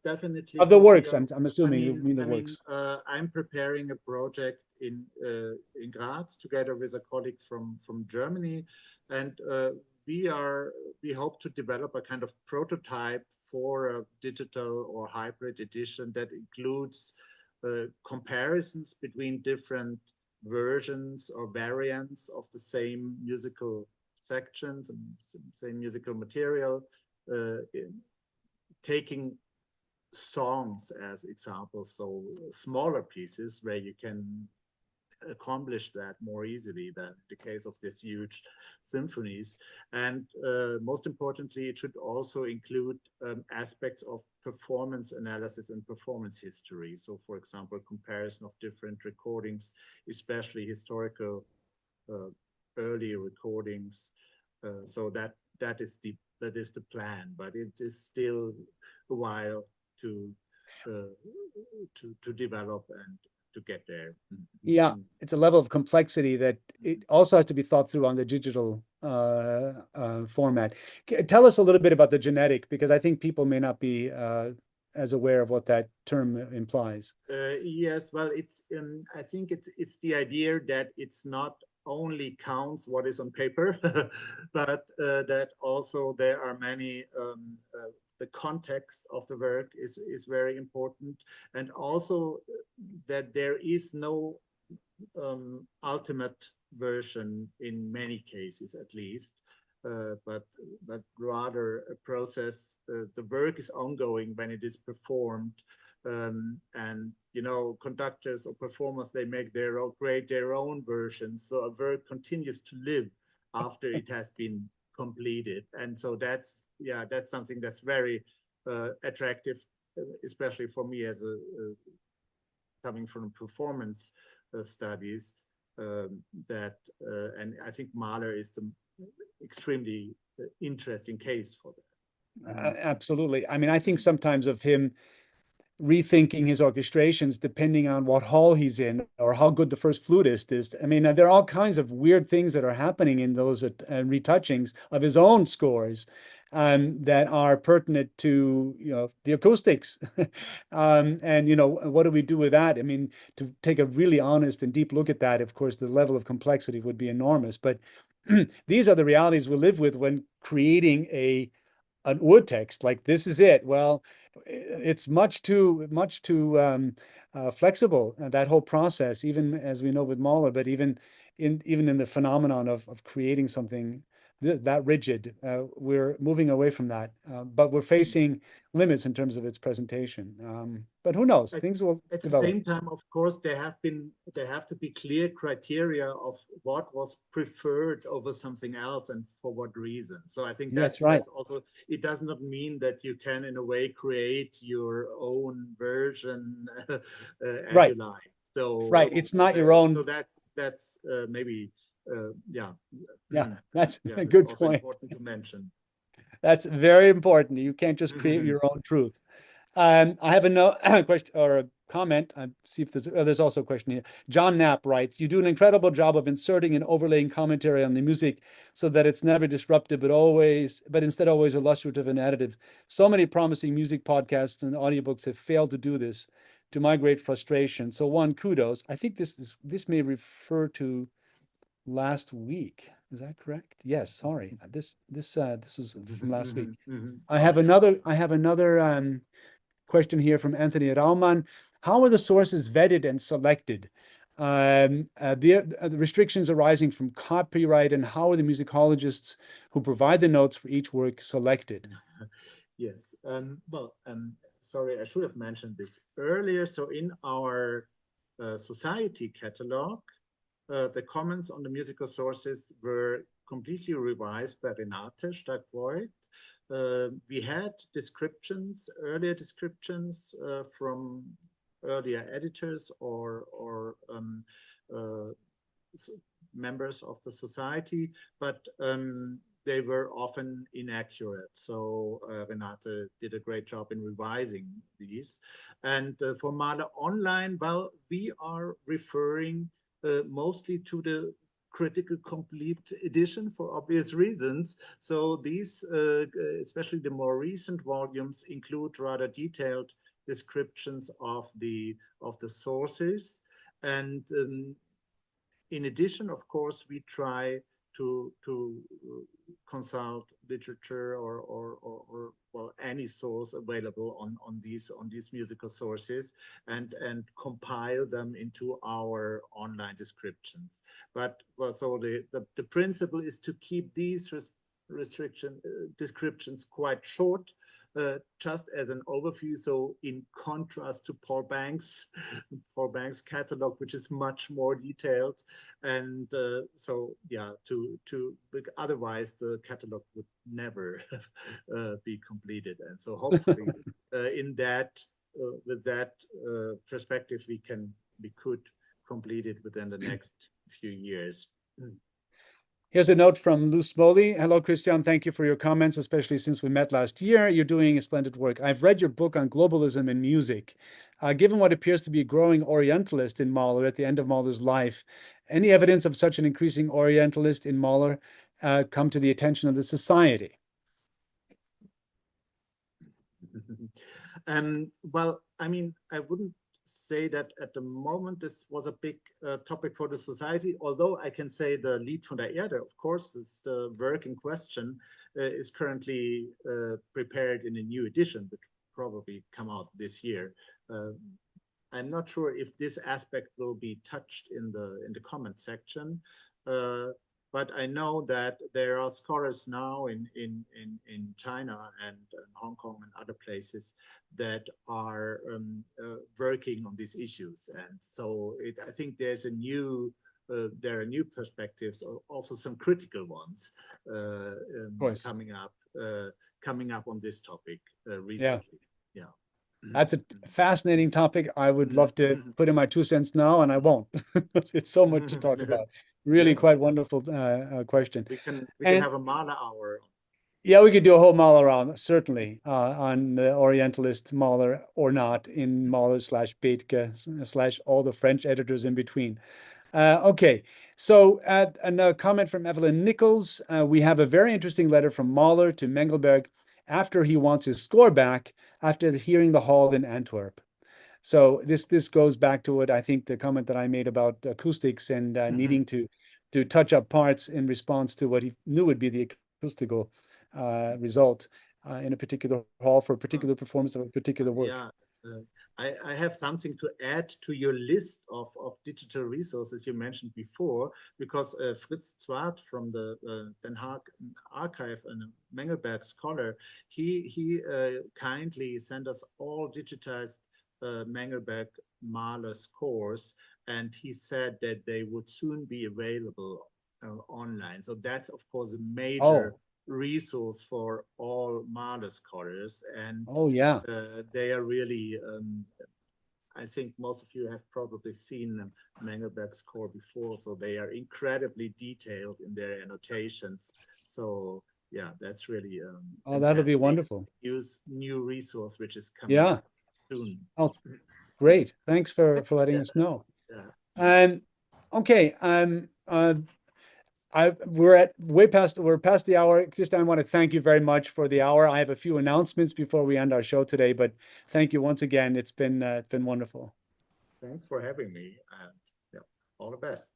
definitely. Of the So we works, are. I'm assuming you mean the works. I'm preparing a project in Graz together with a colleague from Germany, and we hope to develop a kind of prototype for a digital or hybrid edition that includes comparisons between different versions or variants of the same musical sections and same musical material, taking songs as examples, so smaller pieces where you can accomplish that more easily than in the case of these huge symphonies. And most importantly, it should also include aspects of performance analysis and performance history. So, for example, comparison of different recordings, especially historical uh, early recordings. So that is the plan, but it is still a while to to develop and to get there. Yeah, it's a level of complexity that it also has to be thought through on the digital format. Tell us a little bit about the genetic, because I think people may not be as aware of what that term implies. Yes, well, I think it's the idea that it's not only counts what is on paper, but that also there are many. The context of the work is very important, and also that there is no ultimate version in many cases, at least. But rather a process. The work is ongoing when it is performed, And you know, conductors or performers, they make their own, create their own versions, so a work continues to live after it has been completed. And so that's, yeah, that's something that's very attractive, especially for me as a coming from performance studies. That and I think Mahler is the extremely interesting case for that. Absolutely. I mean, I think sometimes of him rethinking his orchestrations depending on what hall he's in or how good the first flutist is. I mean, there are all kinds of weird things that are happening in those retouchings of his own scores that are pertinent to, you know, the acoustics. And, you know, what do we do with that? I mean, to take a really honest and deep look at that, of course, the level of complexity would be enormous. But these are the realities we live with when creating an wood text. Like, this is it. Well, it's much too flexible, that whole process, even as we know with Mahler, but even in the phenomenon of creating something that rigid, we're moving away from that, but we're facing limits in terms of its presentation. But who knows? Things will At the develop. same time, of course, there have to be clear criteria of what was preferred over something else and for what reason. So I think That's right. that's also, it does not mean that you can in a way create your own version as Right. you like. So Right. It's not your own. So that's maybe yeah. Yeah, that's Yeah, a that's good also point. important to mention. That's very important. You can't just create your own truth. I have a question or a comment. I see if there's also a question here. John Knapp writes, "You do an incredible job of inserting and overlaying commentary on the music so that it's never disruptive, but instead always illustrative and additive. So many promising music podcasts and audiobooks have failed to do this, to my great frustration. So one, kudos." I think this may refer to last week. Is that correct? Yes. Sorry. This was from last week. I have another question here from Anthony Raumann. How are the sources vetted and selected? The restrictions arising from copyright, and how are the musicologists who provide the notes for each work selected? Yes. Well, sorry, I should have mentioned this earlier. So in our society catalog, the comments on the musical sources were completely revised by Renate Stark-Voigt. We had descriptions, earlier descriptions from earlier editors or members of the society, but they were often inaccurate. So Renate did a great job in revising these. And for Mahler Online, well, we are referring mostly to the critical complete edition for obvious reasons. So these, especially the more recent volumes, include rather detailed descriptions of the sources. And in addition, of course, we try to consult literature or well, any source available on these musical sources and compile them into our online descriptions. But well, so the principle is to keep these descriptions quite short, just as an overview. So in contrast to Paul Banks' catalog, which is much more detailed, and so yeah, otherwise the catalog would never be completed. And so hopefully, in that with that perspective, we could complete it within the next few years. Here's a note from Lou Smoley. "Hello, Christian. Thank you for your comments, especially since we met last year. You're doing splendid work. I've read your book on globalism in music. Given what appears to be a growing Orientalist in Mahler at the end of Mahler's life, any evidence of such an increasing Orientalist in Mahler come to the attention of the society?" Well, I mean, I wouldn't say that at the moment this was a big topic for the society, although I can say the Lied von der Erde, of course, this the work in question, is currently prepared in a new edition, which probably come out this year. I'm not sure if this aspect will be touched in the comment section, but I know that there are scholars now in China and in Hong Kong and other places that are working on these issues. And so I think there's a new there are new perspectives, also some critical ones Of course. coming up on this topic Yeah. recently. Yeah. That's a fascinating topic. I would love to Mhm. put in my 2 cents now, and I won't. It's so much to talk about. Really Yeah. quite wonderful question. We can And have a Mahler hour. yeah, we could do a whole Mahler round, certainly, on the Orientalist Mahler or not, in Mahler / Bethge / all the French editors in between. Okay, so and a comment from Evelyn Nichols. We have a very interesting letter from Mahler to Mengelberg after he wants his score back after hearing the hall in Antwerp. So this goes back to what I think the comment that I made about acoustics and needing to touch up parts in response to what he knew would be the acoustical result in a particular hall for a particular performance of a particular work. Yeah, I have something to add to your list of digital resources you mentioned before, because Fritz Zwart from the Den Haag archive and a Mengelberg scholar, he kindly sent us all digitized Mengelberg Mahler scores, and he said that they would soon be available online. So that's of course a major Oh, resource for all Mahler scholars, and oh yeah. they are really, I think most of you have probably seen Mengelberg's score before, so they are incredibly detailed in their annotations. So yeah, that's really Oh, that'll be fantastic wonderful. new resource which is coming Yeah. up soon. Oh, great. Thanks for letting Yeah, us know. yeah. Okay. We're past the hour. Just I want to thank you very much for the hour. I have a few announcements before we end our show today, but thank you once again. It's been wonderful. Thanks for having me, and yeah, all the best.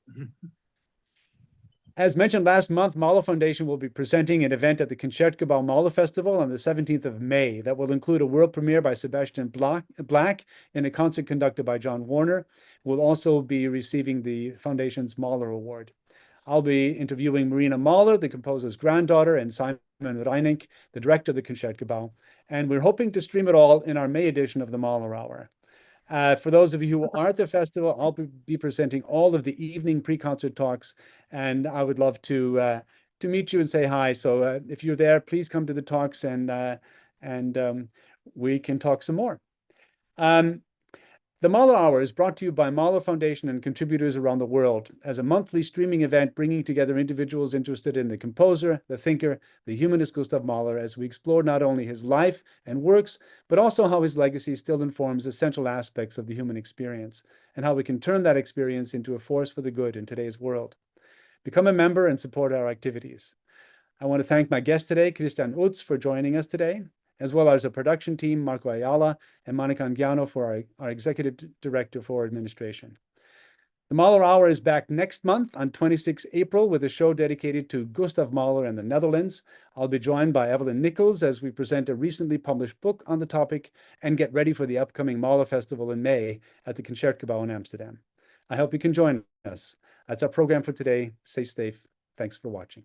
As mentioned last month, Mahler Foundation will be presenting an event at the Concertgebouw Mahler Festival on the 17th of May that will include a world premiere by Sebastian Black in a concert conducted by John Warner. We'll also be receiving the Foundation's Mahler Award. I'll be interviewing Marina Mahler, the composer's granddaughter, and Simon Reinink, the director of the Concertgebouw. And we're hoping to stream it all in our May edition of the Mahler Hour. For those of you who are at the festival, I'll be presenting all of the evening pre-concert talks, and I would love to meet you and say hi. So if you're there, please come to the talks, and we can talk some more. The Mahler Hour is brought to you by Mahler Foundation and contributors around the world as a monthly streaming event bringing together individuals interested in the composer, the thinker, the humanist Gustav Mahler, as we explore not only his life and works, but also how his legacy still informs essential aspects of the human experience and how we can turn that experience into a force for the good in today's world. Become a member and support our activities. I want to thank my guest today, Christian Utz, for joining us today, as well as our production team, Marco Ayala and Monica Anguiano, for our executive director for administration. The Mahler Hour is back next month on 26 April with a show dedicated to Gustav Mahler and the Netherlands. I'll be joined by Evelyn Nichols as we present a recently published book on the topic and get ready for the upcoming Mahler Festival in May at the Concertgebouw in Amsterdam. I hope you can join us. That's our program for today. Stay safe. Thanks for watching.